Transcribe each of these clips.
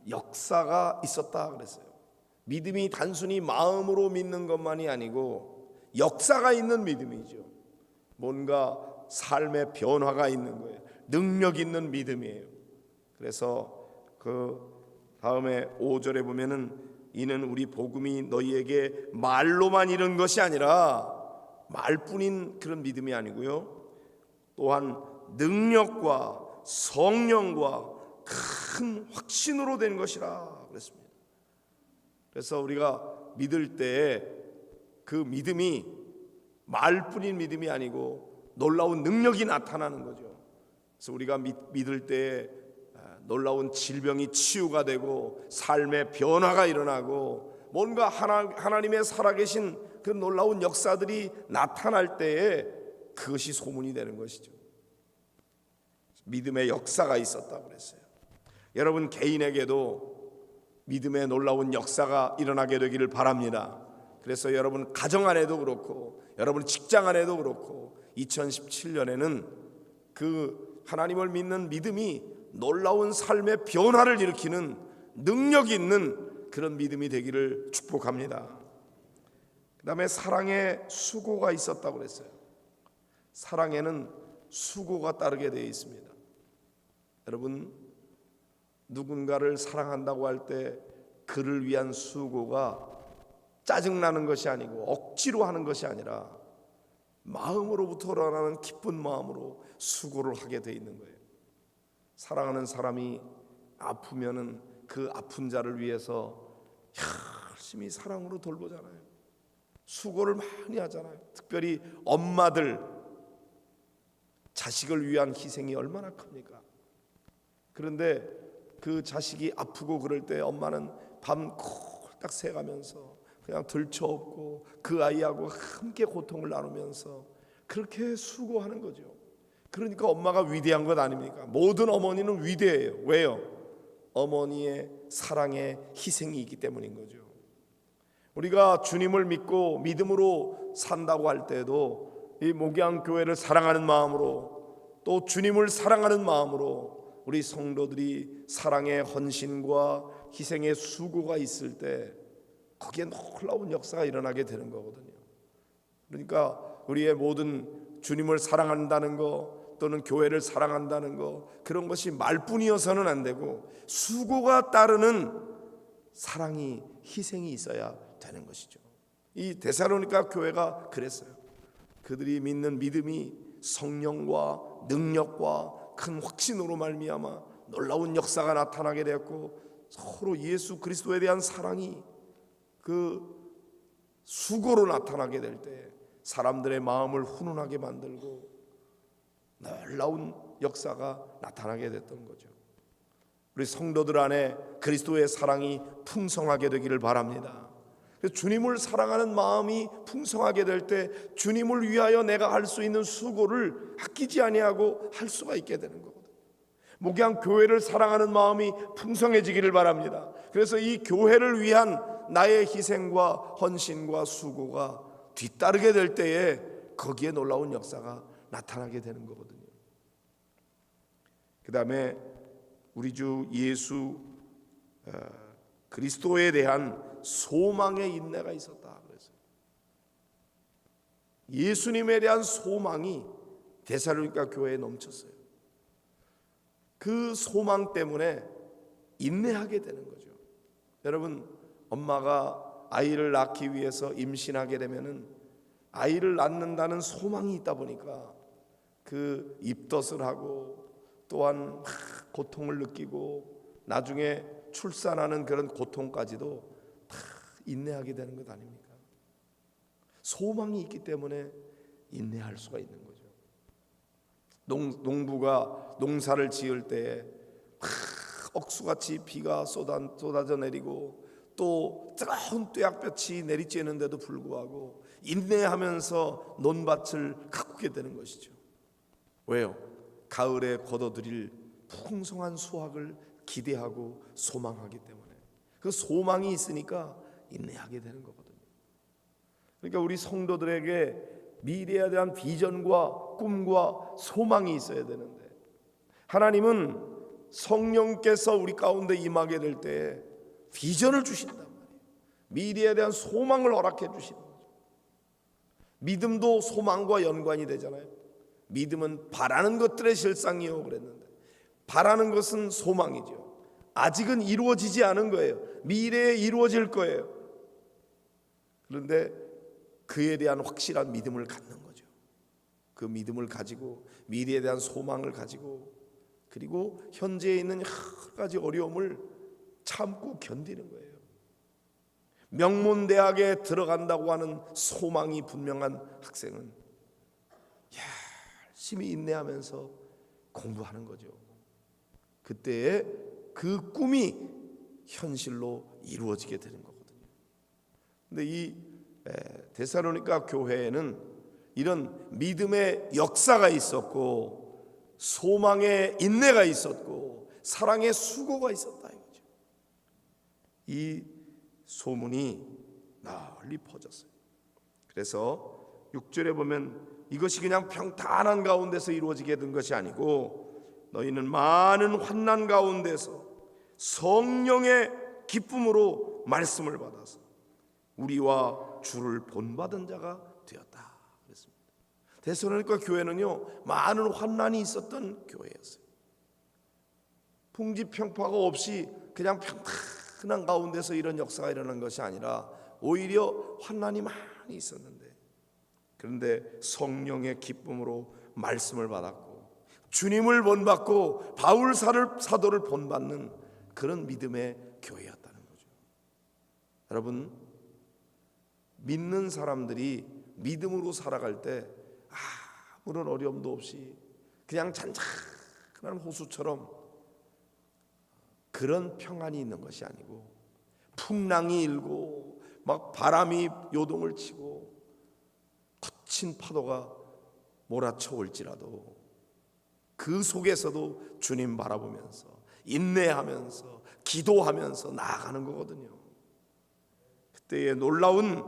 역사가 있었다 그랬어요. 믿음이 단순히 마음으로 믿는 것만이 아니고 역사가 있는 믿음이죠. 뭔가 삶의 변화가 있는 거예요. 능력 있는 믿음이에요. 그래서 그 다음에 5절에 보면은 이는 우리 복음이 너희에게 말로만 이른 것이 아니라 말뿐인 그런 믿음이 아니고요, 또한 능력과 성령과 큰 확신으로 된 것이라 그랬습니다. 그래서 우리가 믿을 때 그 믿음이 말뿐인 믿음이 아니고 놀라운 능력이 나타나는 거죠. 그래서 우리가 믿을 때 놀라운 질병이 치유가 되고 삶의 변화가 일어나고 뭔가 하나님의 살아계신 그 놀라운 역사들이 나타날 때에 그것이 소문이 되는 것이죠. 믿음의 역사가 있었다고 그랬어요. 여러분 개인에게도 믿음의 놀라운 역사가 일어나게 되기를 바랍니다. 그래서 여러분 가정 안에도 그렇고 여러분 직장 안에도 그렇고 2017년에는 그 하나님을 믿는 믿음이 놀라운 삶의 변화를 일으키는 능력 있는 그런 믿음이 되기를 축복합니다. 그 다음에 사랑에 수고가 있었다고 그랬어요. 사랑에는 수고가 따르게 되어 있습니다. 여러분 누군가를 사랑한다고 할 때 그를 위한 수고가 짜증나는 것이 아니고 억지로 하는 것이 아니라 마음으로부터 우러나는 기쁜 마음으로 수고를 하게 되어 있는 거예요. 사랑하는 사람이 아프면은 그 아픈 자를 위해서 열심히 사랑으로 돌보잖아요. 수고를 많이 하잖아요. 특별히 엄마들 자식을 위한 희생이 얼마나 큽니까? 그런데 그 자식이 아프고 그럴 때 엄마는 밤 콜딱 새가면서 그냥 들쳐업고 그 아이하고 함께 고통을 나누면서 그렇게 수고하는 거죠. 그러니까 엄마가 위대한 것 아닙니까? 모든 어머니는 위대해요. 왜요? 어머니의 사랑의 희생이 있기 때문인 거죠. 우리가 주님을 믿고 믿음으로 산다고 할 때에도 이 목양교회를 사랑하는 마음으로 또 주님을 사랑하는 마음으로 우리 성도들이 사랑의 헌신과 희생의 수고가 있을 때 거기에 놀라운 역사가 일어나게 되는 거거든요. 그러니까 우리의 모든 주님을 사랑한다는 거 또는 교회를 사랑한다는 거 그런 것이 말뿐이어서는 안 되고 수고가 따르는 사랑이 희생이 있어야 되는 것이죠. 이 데살로니가 교회가 그랬어요. 그들이 믿는 믿음이 성령과 능력과 큰 확신으로 말미암아 놀라운 역사가 나타나게 되었고 서로 예수 그리스도에 대한 사랑이 그 수고로 나타나게 될 때 사람들의 마음을 훈훈하게 만들고 놀라운 역사가 나타나게 됐던 거죠. 우리 성도들 안에 그리스도의 사랑이 풍성하게 되기를 바랍니다. 주님을 사랑하는 마음이 풍성하게 될 때 주님을 위하여 내가 할 수 있는 수고를 아끼지 아니하고 할 수가 있게 되는 거거든요. 목양 교회를 사랑하는 마음이 풍성해지기를 바랍니다. 그래서 이 교회를 위한 나의 희생과 헌신과 수고가 뒤따르게 될 때에 거기에 놀라운 역사가 나타나게 되는 거거든요. 그 다음에 우리 주 예수 그리스도에 대한 소망의 인내가 있었다 그랬어요. 예수님에 대한 소망이 데살로니가 교회에 넘쳤어요. 그 소망 때문에 인내하게 되는 거죠. 여러분 엄마가 아이를 낳기 위해서 임신하게 되면은 아이를 낳는다는 소망이 있다 보니까 그 입덧을 하고 또한 고통을 느끼고 나중에 출산하는 그런 고통까지도 다 인내하게 되는 것 아닙니까? 소망이 있기 때문에 인내할 수가 있는 거죠. 농부가 농사를 지을 때 억수같이 비가 쏟아져 내리고 또 뜨거운 뙤약볕이 내리쬐는데도 불구하고 인내하면서 논밭을 가꾸게 되는 것이죠. 왜요? 가을에 거둬들일 풍성한 수확을 기대하고 소망하기 때문에 그 소망이 있으니까 인내하게 되는 거거든요. 그러니까 우리 성도들에게 미래에 대한 비전과 꿈과 소망이 있어야 되는데 하나님은 성령께서 우리 가운데 임하게 될 때 비전을 주신단 말이에요. 미래에 대한 소망을 허락해 주시는 거죠. 믿음도 소망과 연관이 되잖아요. 믿음은 바라는 것들의 실상이요 그랬는데, 바라는 것은 소망이죠. 아직은 이루어지지 않은 거예요. 미래에 이루어질 거예요. 그런데 그에 대한 확실한 믿음을 갖는 거죠. 그 믿음을 가지고 미래에 대한 소망을 가지고, 그리고 현재에 있는 여러 가지 어려움을 참고 견디는 거예요. 명문대학에 들어간다고 하는 소망이 분명한 학생은 열심히 인내하면서 공부하는 거죠. 그때에 그 꿈이 현실로 이루어지게 되는 거거든요. 근데 이 데살로니가 교회에는 이런 믿음의 역사가 있었고, 소망의 인내가 있었고, 사랑의 수고가 있었다 이거죠. 이 소문이 널리 퍼졌어요. 그래서 6절에 보면 이것이 그냥 평탄한 가운데서 이루어지게 된 것이 아니고, 너희는 많은 환난 가운데서 성령의 기쁨으로 말씀을 받아서 우리와 주를 본받은 자가 되었다 그랬습니다. 데살로니가 교회는요, 많은 환난이 있었던 교회였어요. 풍지평파가 없이 그냥 평탄한 가운데서 이런 역사가 일어난 것이 아니라 오히려 환난이 많이 있었는데, 그런데 성령의 기쁨으로 말씀을 받았고 주님을 본받고 바울 사도를 본받는 그런 믿음의 교회였다는 거죠. 여러분, 믿는 사람들이 믿음으로 살아갈 때 아무런 어려움도 없이 그냥 잔잔한 호수처럼 그런 평안이 있는 것이 아니고, 풍랑이 일고 막 바람이 요동을 치고 거친 파도가 몰아쳐 올지라도 그 속에서도 주님 바라보면서 인내하면서 기도하면서 나아가는 거거든요. 그때의 놀라운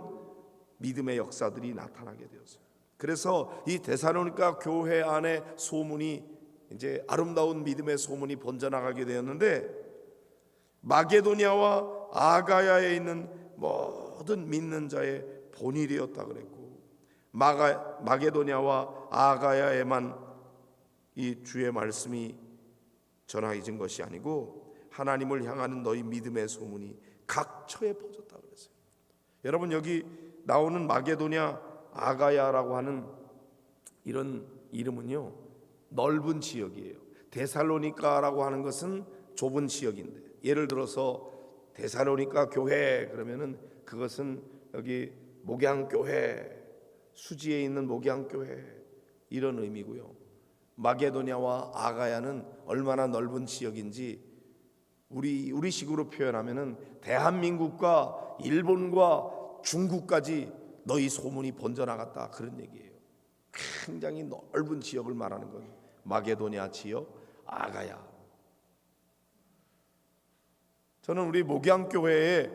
믿음의 역사들이 나타나게 되었어요. 그래서 이 데살로니가 교회 안에 소문이, 이제 아름다운 믿음의 소문이 번져나가게 되었는데, 마게도냐와 아가야에 있는 모든 믿는 자의 본이 되었다 그랬고, 마게도냐와 아가야에만 이 주의 말씀이 전하여진 것이 아니고 하나님을 향하는 너희 믿음의 소문이 각처에 퍼졌다 그랬어요. 여러분, 여기 나오는 마게도냐, 아가야라고 하는 이런 이름은요, 넓은 지역이에요. 데살로니가라고 하는 것은 좁은 지역인데, 예를 들어서 데살로니가 교회 그러면은 그것은 여기 목양교회, 수지에 있는 목양교회 이런 의미고요. 마게도냐와 아가야는 얼마나 넓은 지역인지 우리식으로 표현하면은 대한민국과 일본과 중국까지 너희 소문이 번져나갔다 그런 얘기예요. 굉장히 넓은 지역을 말하는 건 마게도냐 지역, 아가야. 저는 우리 목양교회의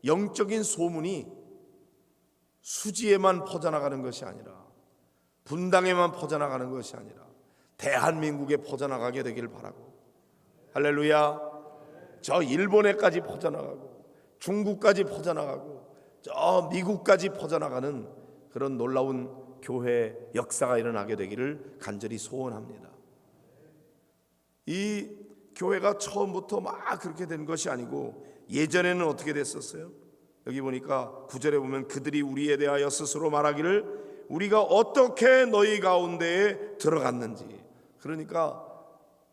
영적인 소문이 수지에만 퍼져나가는 것이 아니라, 분당에만 퍼져나가는 것이 아니라 대한민국에 퍼져나가게 되기를 바라고, 할렐루야, 저 일본에까지 퍼져나가고 중국까지 퍼져나가고 저 미국까지 퍼져나가는 그런 놀라운 교회 역사가 일어나게 되기를 간절히 소원합니다. 이 교회가 처음부터 막 그렇게 된 것이 아니고, 예전에는 어떻게 됐었어요? 여기 보니까 9절에 보면 그들이 우리에 대하여 스스로 말하기를 우리가 어떻게 너희 가운데에 들어갔는지, 그러니까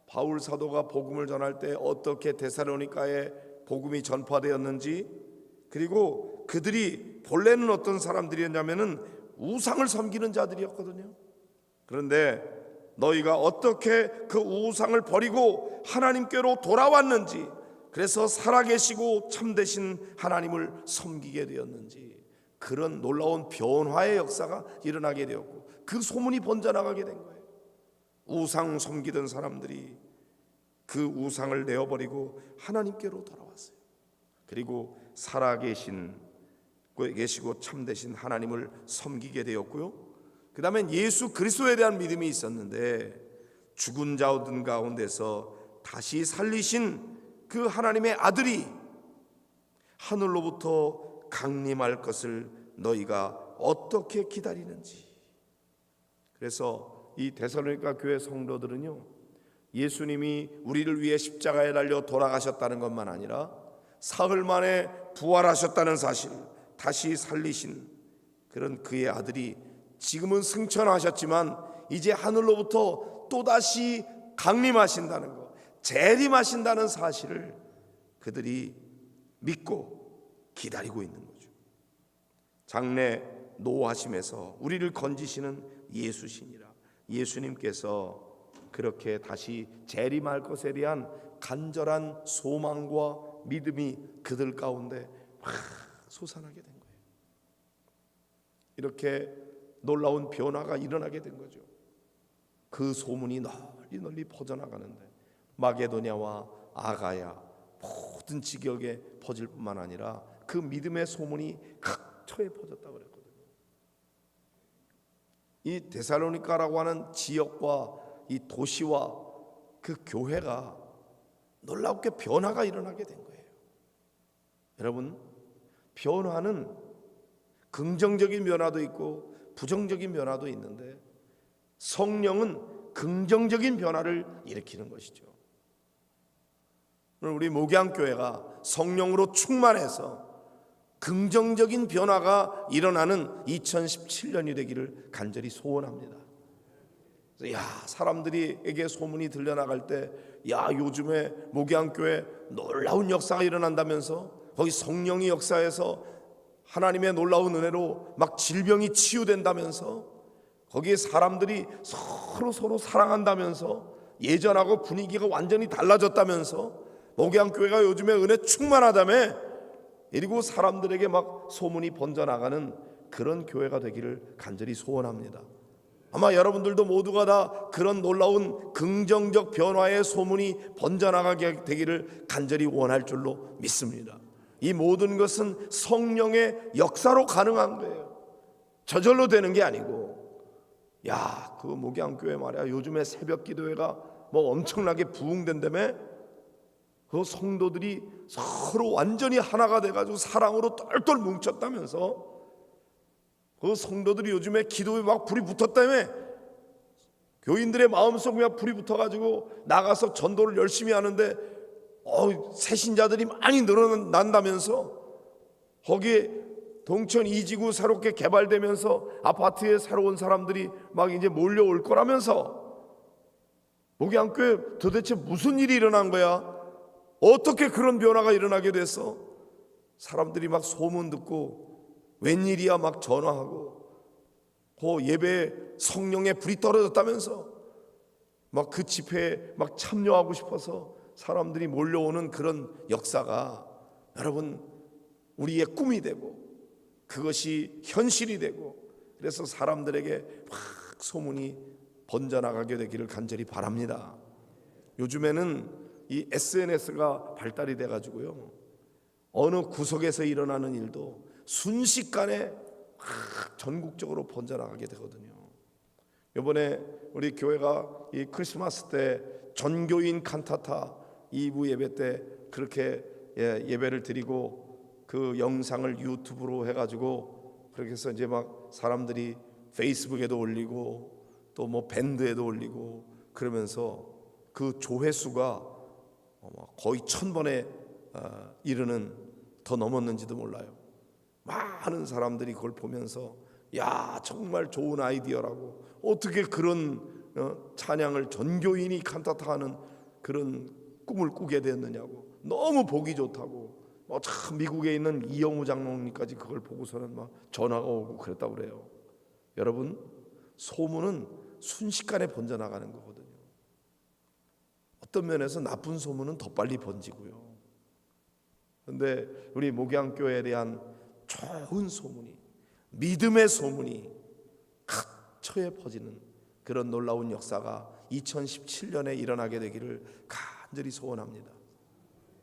바울 사도가 복음을 전할 때 어떻게 데살로니가에 복음이 전파되었는지, 그리고 그들이 본래는 어떤 사람들이었냐면은 우상을 섬기는 자들이었거든요. 그런데 너희가 어떻게 그 우상을 버리고 하나님께로 돌아왔는지, 그래서 살아계시고 참되신 하나님을 섬기게 되었는지, 그런 놀라운 변화의 역사가 일어나게 되었고 그 소문이 번져나가게 된 거예요. 우상 섬기던 사람들이 그 우상을 내어버리고 하나님께로 돌아왔어요. 그리고 살아계시고 참되신 하나님을 섬기게 되었고요. 그 다음에 예수 그리스도에 대한 믿음이 있었는데, 죽은 자들 가운데서 다시 살리신 그 하나님의 아들이 하늘로부터 강림할 것을 너희가 어떻게 기다리는지. 그래서 이 데살로니가 교회 성도들은요, 예수님이 우리를 위해 십자가에 달려 돌아가셨다는 것만 아니라 사흘 만에 부활하셨다는 사실, 다시 살리신 그런 그의 아들이 지금은 승천하셨지만 이제 하늘로부터 또다시 강림하신다는 것, 재림하신다는 사실을 그들이 믿고 기다리고 있는 거죠. 장래 노하심에서 우리를 건지시는 예수시니라. 예수님께서 그렇게 다시 재림할 것에 대한 간절한 소망과 믿음이 그들 가운데 막 솟아나게 된 거예요. 이렇게 놀라운 변화가 일어나게 된 거죠. 그 소문이 널리 퍼져나가는데 마게도냐와 아가야 모든 지역에 퍼질 뿐만 아니라 그 믿음의 소문이 각처에 퍼졌다고 그랬거든요. 이 데살로니가라고 하는 지역과 이 도시와 그 교회가 놀랍게 변화가 일어나게 된 거예요. 여러분, 변화는 긍정적인 변화도 있고 부정적인 변화도 있는데 성령은 긍정적인 변화를 일으키는 것이죠. 우리 목양교회가 성령으로 충만해서 긍정적인 변화가 일어나는 2017년이 되기를 간절히 소원합니다. 사람들에게 소문이 들려나갈 때 요즘에 목양교회 놀라운 역사가 일어난다면서 거기 성령이 역사해서 하나님의 놀라운 은혜로 막 질병이 치유된다면서 거기에 사람들이 서로 사랑한다면서 예전하고 분위기가 완전히 달라졌다면서 목양교회가 요즘에 은혜 충만하다며 그리고 사람들에게 막 소문이 번져나가는 그런 교회가 되기를 간절히 소원합니다. 아마 여러분들도 모두가 다 그런 놀라운 긍정적 변화의 소문이 번져나가게 되기를 간절히 원할 줄로 믿습니다. 이 모든 것은 성령의 역사로 가능한 거예요. 저절로 되는 게 아니고 그 목양교회 말이야 요즘에 새벽 기도회가 뭐 엄청나게 부흥된다며 그 성도들이 서로 완전히 하나가 돼가지고 사랑으로 똘똘 뭉쳤다면서 그 성도들이 요즘에 기도에 막 불이 붙었다며 교인들의 마음속에 막 불이 붙어가지고 나가서 전도를 열심히 하는데 새신자들이 많이 늘어난다면서 거기에 동천 2지구 새롭게 개발되면서 아파트에 새로운 사람들이 막 이제 몰려올 거라면서 목양교회 도대체 무슨 일이 일어난 거야? 어떻게 그런 변화가 일어나게 됐어? 사람들이 막 소문 듣고 웬일이야 막 전화하고 그 예배에 성령의 불이 떨어졌다면서 막 그 집회에 막 참여하고 싶어서 사람들이 몰려오는 그런 역사가 여러분 우리의 꿈이 되고 그것이 현실이 되고 그래서 사람들에게 막 소문이 번져나가게 되기를 간절히 바랍니다. 요즘에는 이 SNS가 발달이 돼가지고요 어느 구석에서 일어나는 일도 순식간에 전국적으로 번져나가게 되거든요. 이번에 우리 교회가 이 크리스마스 때 전교인 칸타타 2부 예배 때 그렇게 예배를 드리고 그 영상을 유튜브로 해가지고 그렇게 해서 이제 막 사람들이 페이스북에도 올리고 또 뭐 밴드에도 올리고 그러면서 그 조회수가 거의 1000번에 이르는 더 넘었는지도 몰라요. 많은 사람들이 그걸 보면서 정말 좋은 아이디어라고 어떻게 그런 찬양을 전교인이 칸타타하는 그런 꿈을 꾸게 됐느냐고 너무 보기 좋다고 참 미국에 있는 이영우 장로님까지 그걸 보고서는 막 전화가 오고 그랬다고 그래요. 여러분 소문은 순식간에 번져나가는 거거든요. 어떤 면에서 나쁜 소문은 더 빨리 번지고요. 그런데 우리 목양교회에 대한 좋은 소문이 믿음의 소문이 각처에 퍼지는 그런 놀라운 역사가 2017년에 일어나게 되기를 간절히 소원합니다.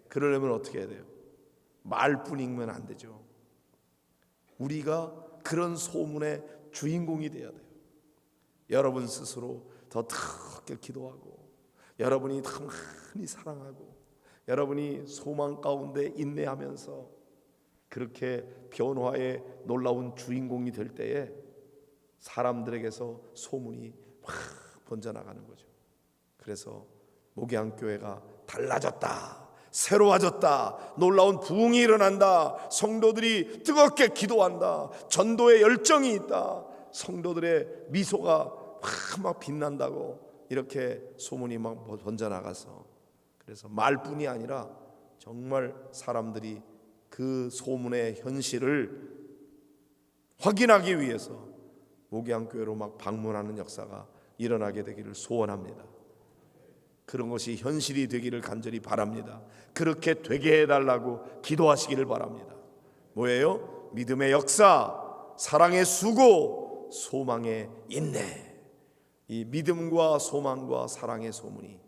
그러려면 어떻게 해야 돼요? 말뿐이면 안 되죠. 우리가 그런 소문의 주인공이 되어야 돼요. 여러분 스스로 더 크게 기도하고 여러분이 더 많이 사랑하고 여러분이 소망 가운데 인내하면서 그렇게 변화의 놀라운 주인공이 될 때에 사람들에게서 소문이 확 번져나가는 거죠. 그래서 목양교회가 달라졌다, 새로워졌다, 놀라운 부흥이 일어난다, 성도들이 뜨겁게 기도한다, 전도의 열정이 있다, 성도들의 미소가 막 빛난다고 이렇게 소문이 막 번져나가서, 그래서 말뿐이 아니라 정말 사람들이 그 소문의 현실을 확인하기 위해서 목양교회로 막 방문하는 역사가 일어나게 되기를 소원합니다. 그런 것이 현실이 되기를 간절히 바랍니다. 그렇게 되게 해달라고 기도하시기를 바랍니다. 뭐예요? 믿음의 역사, 사랑의 수고, 소망의 인내. 이 믿음과 소망과 사랑의 소문이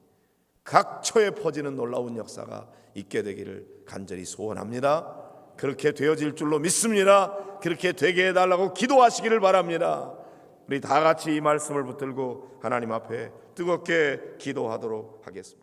각처에 퍼지는 놀라운 역사가 있게 되기를 간절히 소원합니다. 그렇게 되어질 줄로 믿습니다. 그렇게 되게 해달라고 기도하시기를 바랍니다. 우리 다 같이 이 말씀을 붙들고 하나님 앞에 뜨겁게 기도하도록 하겠습니다.